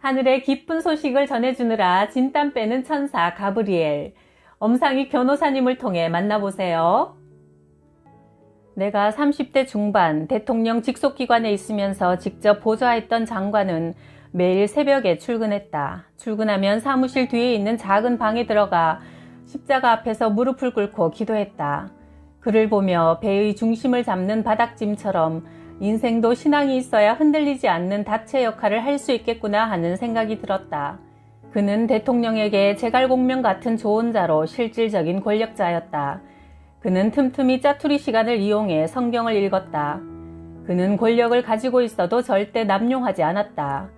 하늘의 기쁜 소식을 전해주느라 진땀 빼는 천사 가브리엘, 엄상익 변호사님을 통해 만나보세요. 내가 30대 중반 대통령 직속기관에 있으면서 직접 보좌했던 장관은 매일 새벽에 출근했다. 출근하면 사무실 뒤에 있는 작은 방에 들어가 십자가 앞에서 무릎을 꿇고 기도했다. 그를 보며 배의 중심을 잡는 바닥짐처럼 인생도 신앙이 있어야 흔들리지 않는 닷체 역할을 할 수 있겠구나 하는 생각이 들었다. 그는 대통령에게 제갈공명 같은 조언자로 실질적인 권력자였다. 그는 틈틈이 짜투리 시간을 이용해 성경을 읽었다. 그는 권력을 가지고 있어도 절대 남용하지 않았다.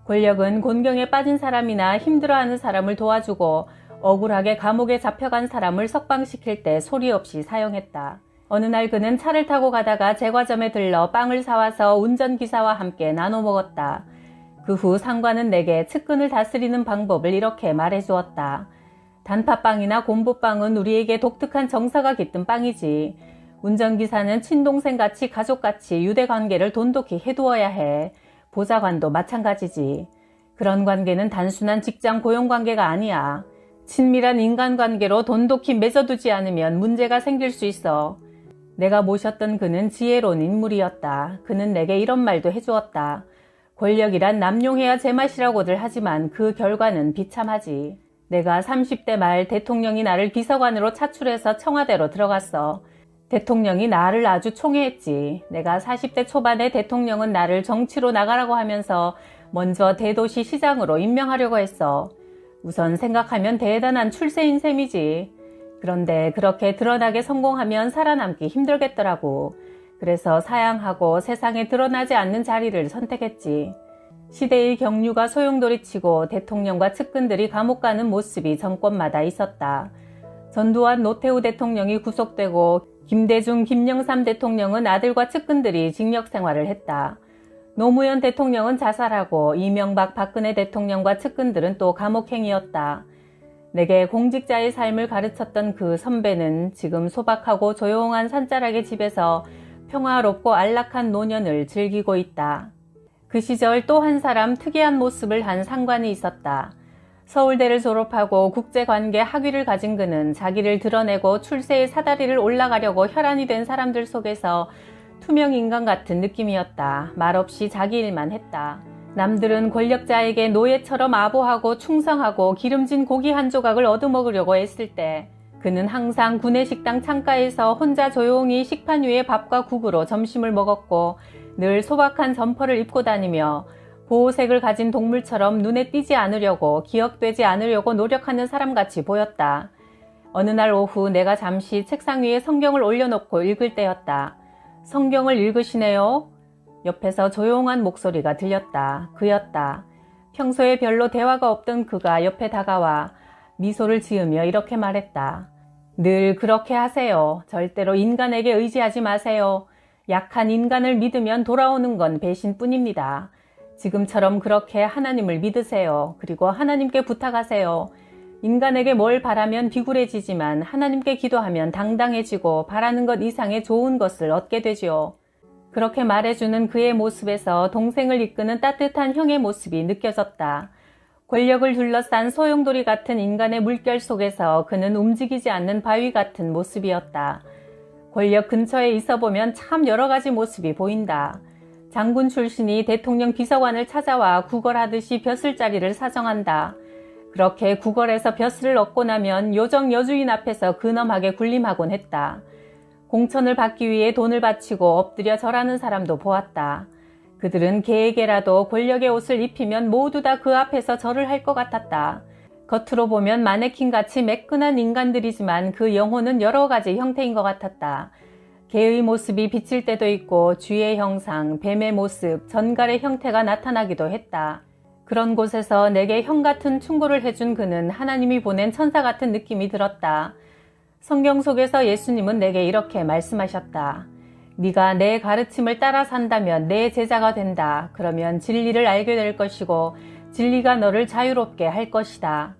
권력은 곤경에 빠진 사람이나 힘들어하는 사람을 도와주고 억울하게 감옥에 잡혀간 사람을 석방시킬 때 소리 없이 사용했다. 어느 날 그는 차를 타고 가다가 제과점에 들러 빵을 사와서 운전기사와 함께 나눠 먹었다. 그 후 상관은 내게 측근을 다스리는 방법을 이렇게 말해주었다. 단팥빵이나 곰보빵은 우리에게 독특한 정서가 깃든 빵이지. 운전기사는 친동생같이 가족같이 유대관계를 돈독히 해두어야 해. 보좌관도 마찬가지지. 그런 관계는 단순한 직장 고용관계가 아니야. 친밀한 인간관계로 돈독히 맺어두지 않으면 문제가 생길 수 있어. 내가 모셨던 그는 지혜로운 인물이었다. 그는 내게 이런 말도 해주었다. 권력이란 남용해야 제맛이라고들 하지만 그 결과는 비참하지. 내가 30대 말 대통령이 나를 비서관으로 차출해서 청와대로 들어갔어. 대통령이 나를 아주 총애했지. 내가 40대 초반에 대통령은 나를 정치로 나가라고 하면서 먼저 대도시 시장으로 임명하려고 했어. 우선 생각하면 대단한 출세인 셈이지. 그런데 그렇게 드러나게 성공하면 살아남기 힘들겠더라고. 그래서 사양하고 세상에 드러나지 않는 자리를 선택했지. 시대의 경류가 소용돌이치고 대통령과 측근들이 감옥 가는 모습이 정권마다 있었다. 전두환 노태우 대통령이 구속되고 김대중 김영삼 대통령은 아들과 측근들이 징역 생활을 했다. 노무현 대통령은 자살하고 이명박 박근혜 대통령과 측근들은 또 감옥행이었다. 내게 공직자의 삶을 가르쳤던 그 선배는 지금 소박하고 조용한 산자락의 집에서 평화롭고 안락한 노년을 즐기고 있다. 그 시절 또 한 사람 특이한 모습을 한 상관이 있었다. 서울대를 졸업하고 국제관계 학위를 가진 그는 자기를 드러내고 출세의 사다리를 올라가려고 혈안이 된 사람들 속에서 투명인간 같은 느낌이었다. 말없이 자기 일만 했다. 남들은 권력자에게 노예처럼 아부하고 충성하고 기름진 고기 한 조각을 얻어먹으려고 했을 때 그는 항상 구내식당 창가에서 혼자 조용히 식판 위에 밥과 국으로 점심을 먹었고 늘 소박한 점퍼를 입고 다니며 보호색을 가진 동물처럼 눈에 띄지 않으려고 기억되지 않으려고 노력하는 사람같이 보였다. 어느 날 오후 내가 잠시 책상 위에 성경을 올려놓고 읽을 때였다. 성경을 읽으시네요. 옆에서 조용한 목소리가 들렸다. 그였다. 평소에 별로 대화가 없던 그가 옆에 다가와 미소를 지으며 이렇게 말했다. 늘 그렇게 하세요. 절대로 인간에게 의지하지 마세요. 약한 인간을 믿으면 돌아오는 건 배신뿐입니다. 지금처럼 그렇게 하나님을 믿으세요. 그리고 하나님께 부탁하세요. 인간에게 뭘 바라면 비굴해지지만 하나님께 기도하면 당당해지고 바라는 것 이상의 좋은 것을 얻게 되지요. 그렇게 말해주는 그의 모습에서 동생을 이끄는 따뜻한 형의 모습이 느껴졌다. 권력을 둘러싼 소용돌이 같은 인간의 물결 속에서 그는 움직이지 않는 바위 같은 모습이었다. 권력 근처에 있어보면 참 여러 가지 모습이 보인다. 장군 출신이 대통령 비서관을 찾아와 구걸하듯이 벼슬자리를 사정한다. 그렇게 구걸해서 벼슬을 얻고 나면 요정 여주인 앞에서 근엄하게 군림하곤 했다. 공천을 받기 위해 돈을 바치고 엎드려 절하는 사람도 보았다. 그들은 개에게라도 권력의 옷을 입히면 모두 다 그 앞에서 절을 할 것 같았다. 겉으로 보면 마네킹같이 매끈한 인간들이지만 그 영혼은 여러 가지 형태인 것 같았다. 개의 모습이 비칠 때도 있고 쥐의 형상, 뱀의 모습, 전갈의 형태가 나타나기도 했다. 그런 곳에서 내게 형 같은 충고를 해준 그는 하나님이 보낸 천사 같은 느낌이 들었다. 성경 속에서 예수님은 내게 이렇게 말씀하셨다. 네가 내 가르침을 따라 산다면 내 제자가 된다. 그러면 진리를 알게 될 것이고 진리가 너를 자유롭게 할 것이다.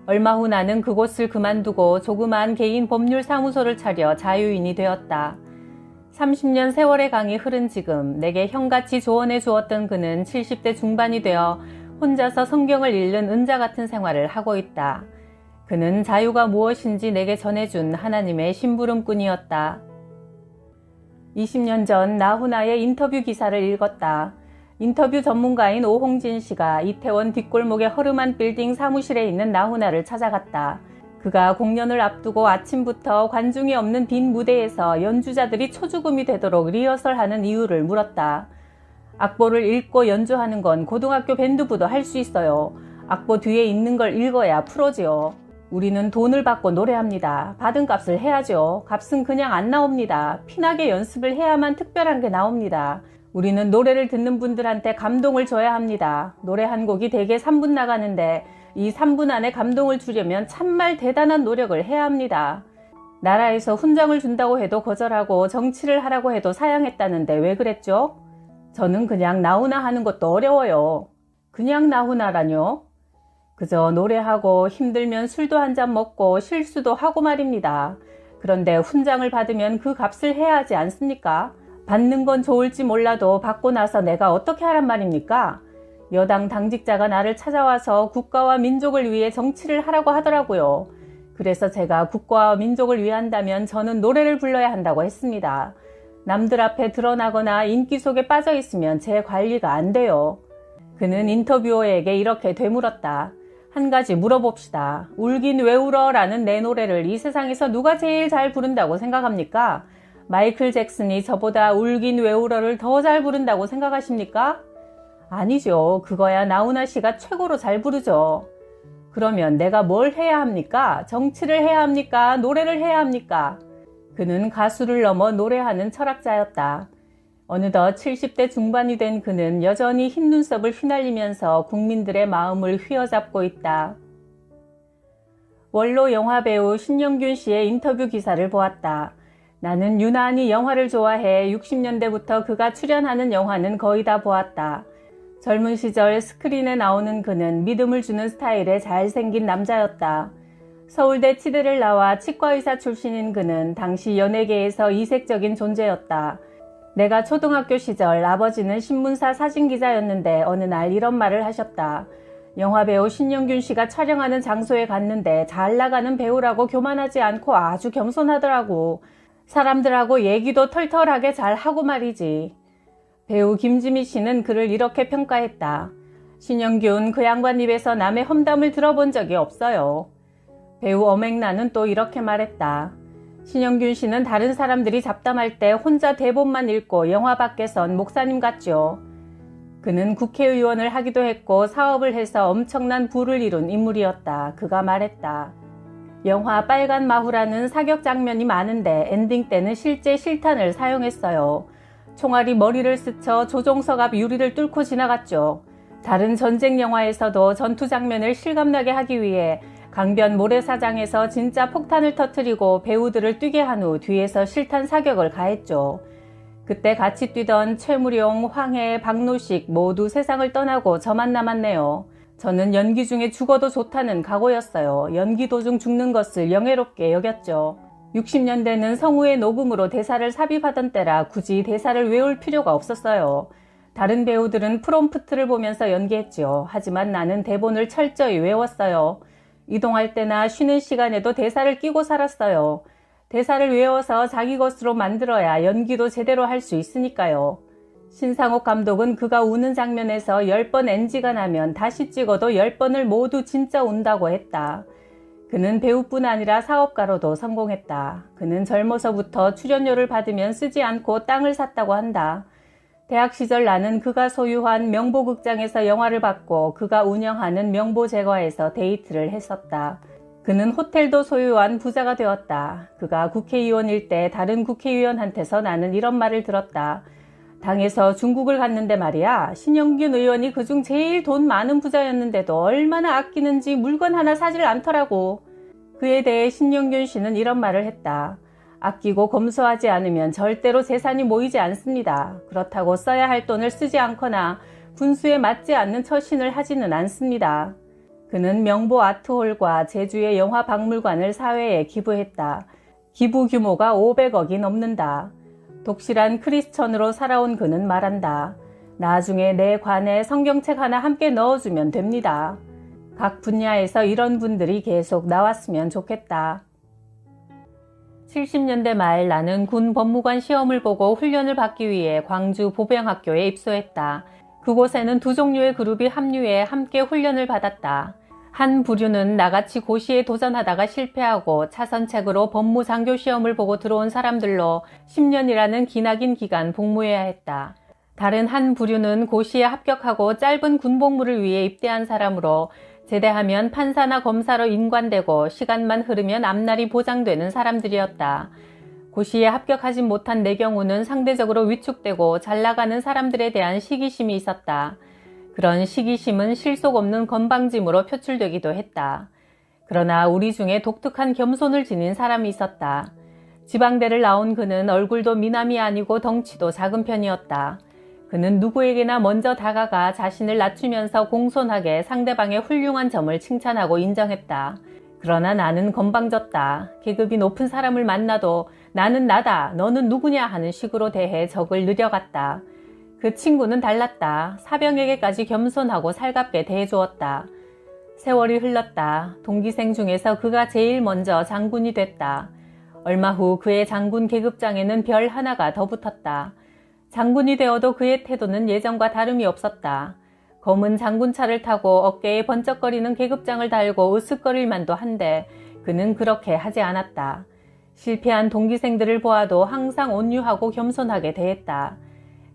얼마 후 나는 그곳을 그만두고 조그마한 개인 법률 사무소를 차려 자유인이 되었다. 30년 세월의 강이 흐른 지금 내게 형같이 조언해 주었던 그는 70대 중반이 되어 혼자서 성경을 읽는 은자 같은 생활을 하고 있다. 그는 자유가 무엇인지 내게 전해준 하나님의 심부름꾼이었다. 20년 전 나훈아의 인터뷰 기사를 읽었다. 인터뷰 전문가인 오홍진 씨가 이태원 뒷골목의 허름한 빌딩 사무실에 있는 나훈아를 찾아갔다. 그가 공연을 앞두고 아침부터 관중이 없는 빈 무대에서 연주자들이 초죽음이 되도록 리허설하는 이유를 물었다. 악보를 읽고 연주하는 건 고등학교 밴드부도 할 수 있어요. 악보 뒤에 있는 걸 읽어야 프로지요. 우리는 돈을 받고 노래합니다. 받은 값을 해야죠. 값은 그냥 안 나옵니다. 피나게 연습을 해야만 특별한 게 나옵니다. 우리는 노래를 듣는 분들한테 감동을 줘야 합니다. 노래 한 곡이 대개 3분 나가는데 이 3분 안에 감동을 주려면 참말 대단한 노력을 해야 합니다. 나라에서 훈장을 준다고 해도 거절하고 정치를 하라고 해도 사양했다는데 왜 그랬죠? 저는 그냥 나훈아 하는 것도 어려워요. 그냥 나훈아라뇨? 그저 노래하고 힘들면 술도 한잔 먹고 실수도 하고 말입니다. 그런데 훈장을 받으면 그 값을 해야 하지 않습니까? 받는 건 좋을지 몰라도 받고 나서 내가 어떻게 하란 말입니까? 여당 당직자가 나를 찾아와서 국가와 민족을 위해 정치를 하라고 하더라고요. 그래서 제가 국가와 민족을 위한다면 저는 노래를 불러야 한다고 했습니다. 남들 앞에 드러나거나 인기 속에 빠져 있으면 제 관리가 안 돼요. 그는 인터뷰어에게 이렇게 되물었다. 한 가지 물어봅시다. 울긴 왜 울어? 라는 내 노래를 이 세상에서 누가 제일 잘 부른다고 생각합니까? 마이클 잭슨이 저보다 울긴 왜 울어를 더 잘 부른다고 생각하십니까? 아니죠. 그거야 나훈아 씨가 최고로 잘 부르죠. 그러면 내가 뭘 해야 합니까? 정치를 해야 합니까? 노래를 해야 합니까? 그는 가수를 넘어 노래하는 철학자였다. 어느덧 70대 중반이 된 그는 여전히 흰 눈썹을 휘날리면서 국민들의 마음을 휘어잡고 있다. 원로 영화배우 신영균 씨의 인터뷰 기사를 보았다. 나는 유난히 영화를 좋아해 60년대부터 그가 출연하는 영화는 거의 다 보았다. 젊은 시절 스크린에 나오는 그는 믿음을 주는 스타일의 잘생긴 남자였다. 서울대 치대를 나와 치과의사 출신인 그는 당시 연예계에서 이색적인 존재였다. 내가 초등학교 시절 아버지는 신문사 사진기자였는데 어느 날 이런 말을 하셨다. 영화배우 신영균 씨가 촬영하는 장소에 갔는데 잘 나가는 배우라고 교만하지 않고 아주 겸손하더라고. 사람들하고 얘기도 털털하게 잘 하고 말이지. 배우 김지미 씨는 그를 이렇게 평가했다. 신영균 그 양반 입에서 남의 험담을 들어본 적이 없어요. 배우 엄앵란은 또 이렇게 말했다. 신영균 씨는 다른 사람들이 잡담할 때 혼자 대본만 읽고 영화 밖에선 목사님 같죠. 그는 국회의원을 하기도 했고 사업을 해서 엄청난 부를 이룬 인물이었다. 그가 말했다. 영화 빨간 마후라는 사격 장면이 많은데 엔딩 때는 실제 실탄을 사용했어요. 총알이 머리를 스쳐 조종석 앞 유리를 뚫고 지나갔죠. 다른 전쟁 영화에서도 전투 장면을 실감나게 하기 위해 강변 모래사장에서 진짜 폭탄을 터뜨리고 배우들을 뛰게 한 후 뒤에서 실탄 사격을 가했죠. 그때 같이 뛰던 최무룡, 황해, 박노식 모두 세상을 떠나고 저만 남았네요. 저는 연기 중에 죽어도 좋다는 각오였어요. 연기 도중 죽는 것을 영예롭게 여겼죠. 60년대는 성우의 녹음으로 대사를 삽입하던 때라 굳이 대사를 외울 필요가 없었어요. 다른 배우들은 프롬프트를 보면서 연기했죠. 하지만 나는 대본을 철저히 외웠어요. 이동할 때나 쉬는 시간에도 대사를 끼고 살았어요. 대사를 외워서 자기 것으로 만들어야 연기도 제대로 할 수 있으니까요. 신상옥 감독은 그가 우는 장면에서 10번 NG가 나면 다시 찍어도 10번을 모두 진짜 운다고 했다. 그는 배우뿐 아니라 사업가로도 성공했다. 그는 젊어서부터 출연료를 받으면 쓰지 않고 땅을 샀다고 한다. 대학 시절 나는 그가 소유한 명보극장에서 영화를 봤고 그가 운영하는 명보제과에서 데이트를 했었다. 그는 호텔도 소유한 부자가 되었다. 그가 국회의원일 때 다른 국회의원한테서 나는 이런 말을 들었다. 당에서 중국을 갔는데 말이야. 신영균 의원이 그중 제일 돈 많은 부자였는데도 얼마나 아끼는지 물건 하나 사질 않더라고. 그에 대해 신영균 씨는 이런 말을 했다. 아끼고 검소하지 않으면 절대로 재산이 모이지 않습니다. 그렇다고 써야 할 돈을 쓰지 않거나 분수에 맞지 않는 처신을 하지는 않습니다. 그는 명보 아트홀과 제주의 영화박물관을 사회에 기부했다. 기부 규모가 500억이 넘는다. 독실한 크리스천으로 살아온 그는 말한다. 나중에 내 관에 성경책 하나 함께 넣어주면 됩니다. 각 분야에서 이런 분들이 계속 나왔으면 좋겠다. 70년대 말 나는 군 법무관 시험을 보고 훈련을 받기 위해 광주 보병학교에 입소했다. 그곳에는 두 종류의 그룹이 합류해 함께 훈련을 받았다. 한 부류는 나같이 고시에 도전하다가 실패하고 차선책으로 법무장교 시험을 보고 들어온 사람들로 10년이라는 기나긴 기간 복무해야 했다. 다른 한 부류는 고시에 합격하고 짧은 군복무를 위해 입대한 사람으로 제대하면 판사나 검사로 인관되고 시간만 흐르면 앞날이 보장되는 사람들이었다. 고시에 합격하지 못한 내 경우는 상대적으로 위축되고 잘나가는 사람들에 대한 시기심이 있었다. 그런 시기심은 실속 없는 건방짐으로 표출되기도 했다. 그러나 우리 중에 독특한 겸손을 지닌 사람이 있었다. 지방대를 나온 그는 얼굴도 미남이 아니고 덩치도 작은 편이었다. 그는 누구에게나 먼저 다가가 자신을 낮추면서 공손하게 상대방의 훌륭한 점을 칭찬하고 인정했다. 그러나 나는 건방졌다. 계급이 높은 사람을 만나도 나는 나다, 너는 누구냐 하는 식으로 대해 적을 느려갔다. 그 친구는 달랐다. 사병에게까지 겸손하고 살갑게 대해주었다. 세월이 흘렀다. 동기생 중에서 그가 제일 먼저 장군이 됐다. 얼마 후 그의 장군 계급장에는 별 하나가 더 붙었다. 장군이 되어도 그의 태도는 예전과 다름이 없었다. 검은 장군차를 타고 어깨에 번쩍거리는 계급장을 달고 으쓱거릴 만도 한데 그는 그렇게 하지 않았다. 실패한 동기생들을 보아도 항상 온유하고 겸손하게 대했다.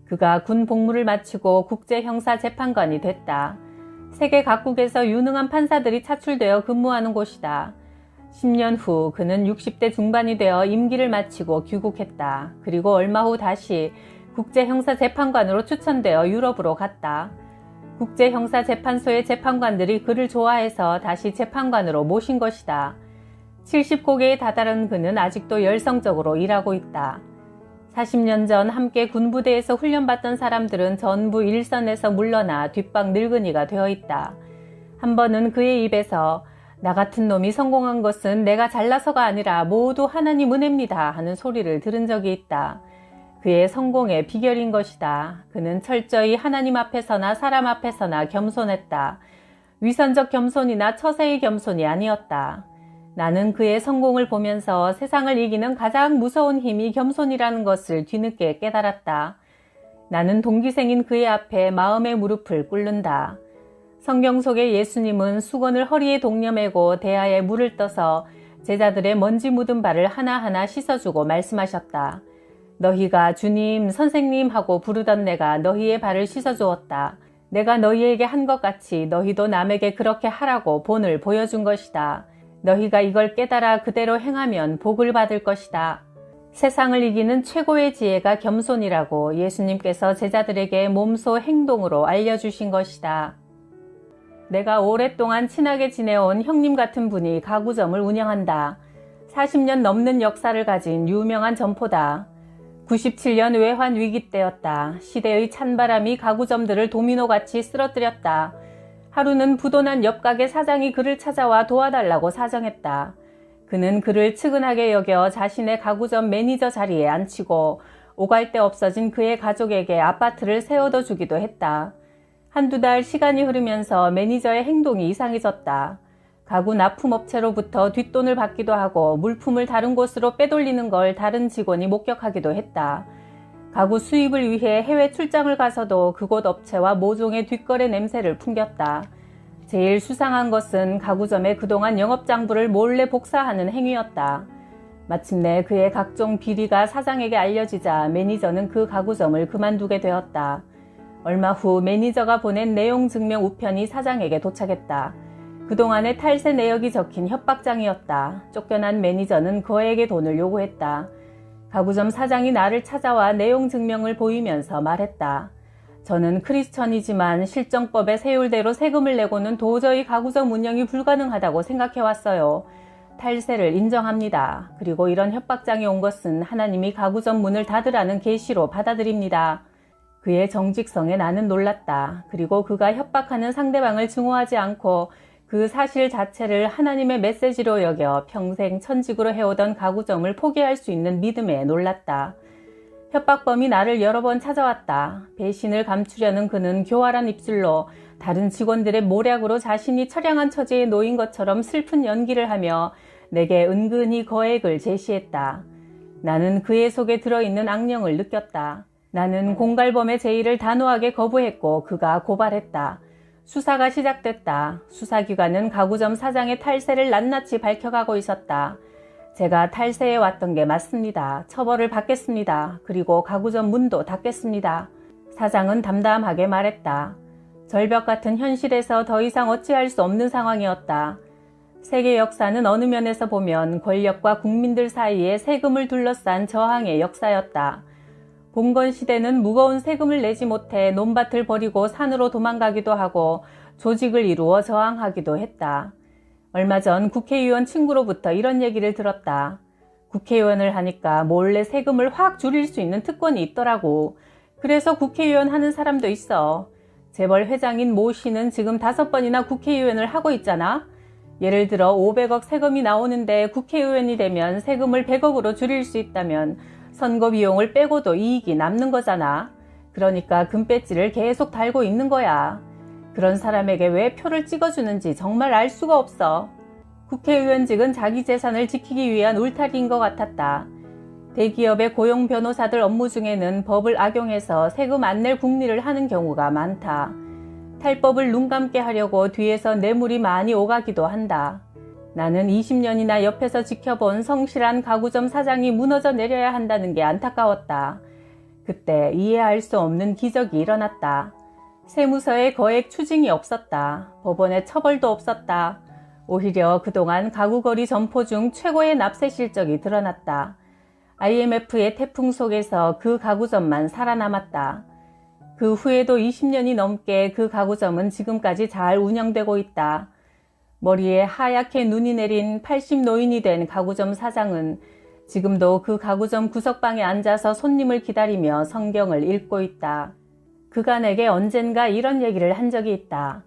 그가 군 복무를 마치고 국제형사재판관이 됐다. 세계 각국에서 유능한 판사들이 차출되어 근무하는 곳이다. 10년 후 그는 60대 중반이 되어 임기를 마치고 귀국했다. 그리고 얼마 후 다시 국제형사재판관으로 추천되어 유럽으로 갔다. 국제형사재판소의 재판관들이 그를 좋아해서 다시 재판관으로 모신 것이다. 70고개에 다다른 그는 아직도 열성적으로 일하고 있다. 40년 전 함께 군부대에서 훈련받던 사람들은 전부 일선에서 물러나 뒷방 늙은이가 되어 있다. 한 번은 그의 입에서 나 같은 놈이 성공한 것은 내가 잘나서가 아니라 모두 하나님 은혜입니다 하는 소리를 들은 적이 있다. 그의 성공의 비결인 것이다. 그는 철저히 하나님 앞에서나 사람 앞에서나 겸손했다. 위선적 겸손이나 처세의 겸손이 아니었다. 나는 그의 성공을 보면서 세상을 이기는 가장 무서운 힘이 겸손이라는 것을 뒤늦게 깨달았다. 나는 동기생인 그의 앞에 마음의 무릎을 꿇는다. 성경 속의 예수님은 수건을 허리에 동여매고 대야에 물을 떠서 제자들의 먼지 묻은 발을 하나하나 씻어주고 말씀하셨다. 너희가 주님, 선생님 하고 부르던 내가 너희의 발을 씻어주었다. 내가 너희에게 한 것 같이 너희도 남에게 그렇게 하라고 본을 보여준 것이다. 너희가 이걸 깨달아 그대로 행하면 복을 받을 것이다. 세상을 이기는 최고의 지혜가 겸손이라고 예수님께서 제자들에게 몸소 행동으로 알려주신 것이다. 내가 오랫동안 친하게 지내온 형님 같은 분이 가구점을 운영한다. 40년 넘는 역사를 가진 유명한 점포다. 97년 외환 위기 때였다. 시대의 찬바람이 가구점들을 도미노같이 쓰러뜨렸다. 하루는 부도난 옆 가게 사장이 그를 찾아와 도와달라고 사정했다. 그는 그를 측은하게 여겨 자신의 가구점 매니저 자리에 앉히고 오갈 데 없어진 그의 가족에게 아파트를 세워둬 주기도 했다. 한두 달 시간이 흐르면서 매니저의 행동이 이상해졌다. 가구 납품업체로부터 뒷돈을 받기도 하고 물품을 다른 곳으로 빼돌리는 걸 다른 직원이 목격하기도 했다. 가구 수입을 위해 해외 출장을 가서도 그곳 업체와 모종의 뒷거래 냄새를 풍겼다. 제일 수상한 것은 가구점의 그동안 영업장부를 몰래 복사하는 행위였다. 마침내 그의 각종 비리가 사장에게 알려지자 매니저는 그 가구점을 그만두게 되었다. 얼마 후 매니저가 보낸 내용 증명 우편이 사장에게 도착했다. 그동안의 탈세 내역이 적힌 협박장이었다. 쫓겨난 매니저는 거액의 돈을 요구했다. 가구점 사장이 나를 찾아와 내용 증명을 보이면서 말했다. 저는 크리스천이지만 실정법의 세율대로 세금을 내고는 도저히 가구점 운영이 불가능하다고 생각해왔어요. 탈세를 인정합니다. 그리고 이런 협박장이 온 것은 하나님이 가구점 문을 닫으라는 계시로 받아들입니다. 그의 정직성에 나는 놀랐다. 그리고 그가 협박하는 상대방을 증오하지 않고 그 사실 자체를 하나님의 메시지로 여겨 평생 천직으로 해오던 가구점을 포기할 수 있는 믿음에 놀랐다. 협박범이 나를 여러 번 찾아왔다. 배신을 감추려는 그는 교활한 입술로 다른 직원들의 모략으로 자신이 처량한 처지에 놓인 것처럼 슬픈 연기를 하며 내게 은근히 거액을 제시했다. 나는 그의 속에 들어있는 악령을 느꼈다. 나는 공갈범의 제의를 단호하게 거부했고 그가 고발했다. 수사가 시작됐다. 수사기관은 가구점 사장의 탈세를 낱낱이 밝혀가고 있었다. 제가 탈세해 왔던 게 맞습니다. 처벌을 받겠습니다. 그리고 가구점 문도 닫겠습니다. 사장은 담담하게 말했다. 절벽 같은 현실에서 더 이상 어찌할 수 없는 상황이었다. 세계 역사는 어느 면에서 보면 권력과 국민들 사이에 세금을 둘러싼 저항의 역사였다. 봉건 시대는 무거운 세금을 내지 못해 논밭을 버리고 산으로 도망가기도 하고 조직을 이루어 저항하기도 했다. 얼마 전 국회의원 친구로부터 이런 얘기를 들었다. 국회의원을 하니까 몰래 세금을 확 줄일 수 있는 특권이 있더라고. 그래서 국회의원 하는 사람도 있어. 재벌 회장인 모 씨는 지금 5번이나 국회의원을 하고 있잖아. 예를 들어 500억 세금이 나오는데 국회의원이 되면 세금을 100억으로 줄일 수 있다면 선거 비용을 빼고도 이익이 남는 거잖아. 그러니까 금배지를 계속 달고 있는 거야. 그런 사람에게 왜 표를 찍어주는지 정말 알 수가 없어. 국회의원직은 자기 재산을 지키기 위한 울타리인 것 같았다. 대기업의 고용 변호사들 업무 중에는 법을 악용해서 세금 안 낼 궁리를 하는 경우가 많다. 탈법을 눈 감게 하려고 뒤에서 뇌물이 많이 오가기도 한다. 나는 20년이나 옆에서 지켜본 성실한 가구점 사장이 무너져 내려야 한다는 게 안타까웠다. 그때 이해할 수 없는 기적이 일어났다. 세무서에 거액 추징이 없었다. 법원에 처벌도 없었다. 오히려 그동안 가구거리 점포 중 최고의 납세 실적이 드러났다. IMF의 태풍 속에서 그 가구점만 살아남았다. 그 후에도 20년이 넘게 그 가구점은 지금까지 잘 운영되고 있다. 머리에 하얗게 눈이 내린 80 노인이 된 가구점 사장은 지금도 그 가구점 구석방에 앉아서 손님을 기다리며 성경을 읽고 있다. 그가 내게 언젠가 이런 얘기를 한 적이 있다.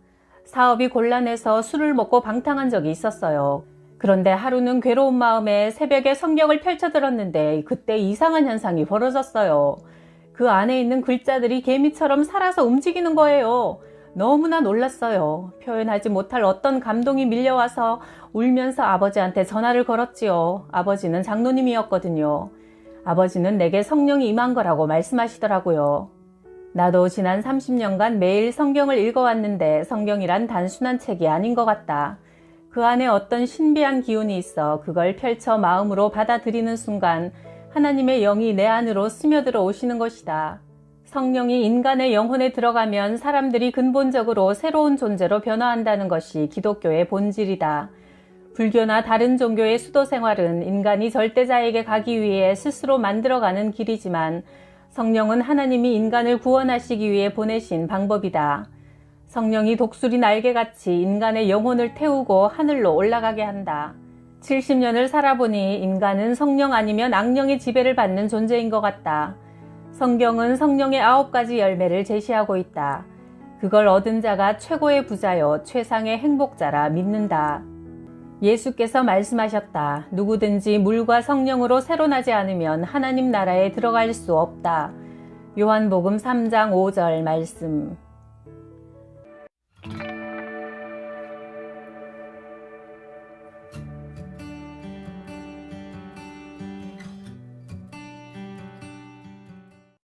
사업이 곤란해서 술을 먹고 방탕한 적이 있었어요. 그런데 하루는 괴로운 마음에 새벽에 성경을 펼쳐들었는데 그때 이상한 현상이 벌어졌어요. 그 안에 있는 글자들이 개미처럼 살아서 움직이는 거예요. 너무나 놀랐어요. 표현하지 못할 어떤 감동이 밀려와서 울면서 아버지한테 전화를 걸었지요. 아버지는 장로님이었거든요. 아버지는 내게 성령이 임한 거라고 말씀하시더라고요. 나도 지난 30년간 매일 성경을 읽어왔는데 성경이란 단순한 책이 아닌 것 같다. 그 안에 어떤 신비한 기운이 있어 그걸 펼쳐 마음으로 받아들이는 순간 하나님의 영이 내 안으로 스며들어 오시는 것이다. 성령이 인간의 영혼에 들어가면 사람들이 근본적으로 새로운 존재로 변화한다는 것이 기독교의 본질이다. 불교나 다른 종교의 수도 생활은 인간이 절대자에게 가기 위해 스스로 만들어가는 길이지만 성령은 하나님이 인간을 구원하시기 위해 보내신 방법이다. 성령이 독수리 날개같이 인간의 영혼을 태우고 하늘로 올라가게 한다. 70년을 살아보니 인간은 성령 아니면 악령의 지배를 받는 존재인 것 같다. 성경은 성령의 9가지 열매를 제시하고 있다. 그걸 얻은 자가 최고의 부자요 최상의 행복자라 믿는다. 예수께서 말씀하셨다. 누구든지 물과 성령으로 새로 나지 않으면 하나님 나라에 들어갈 수 없다. 요한복음 3장 5절 말씀.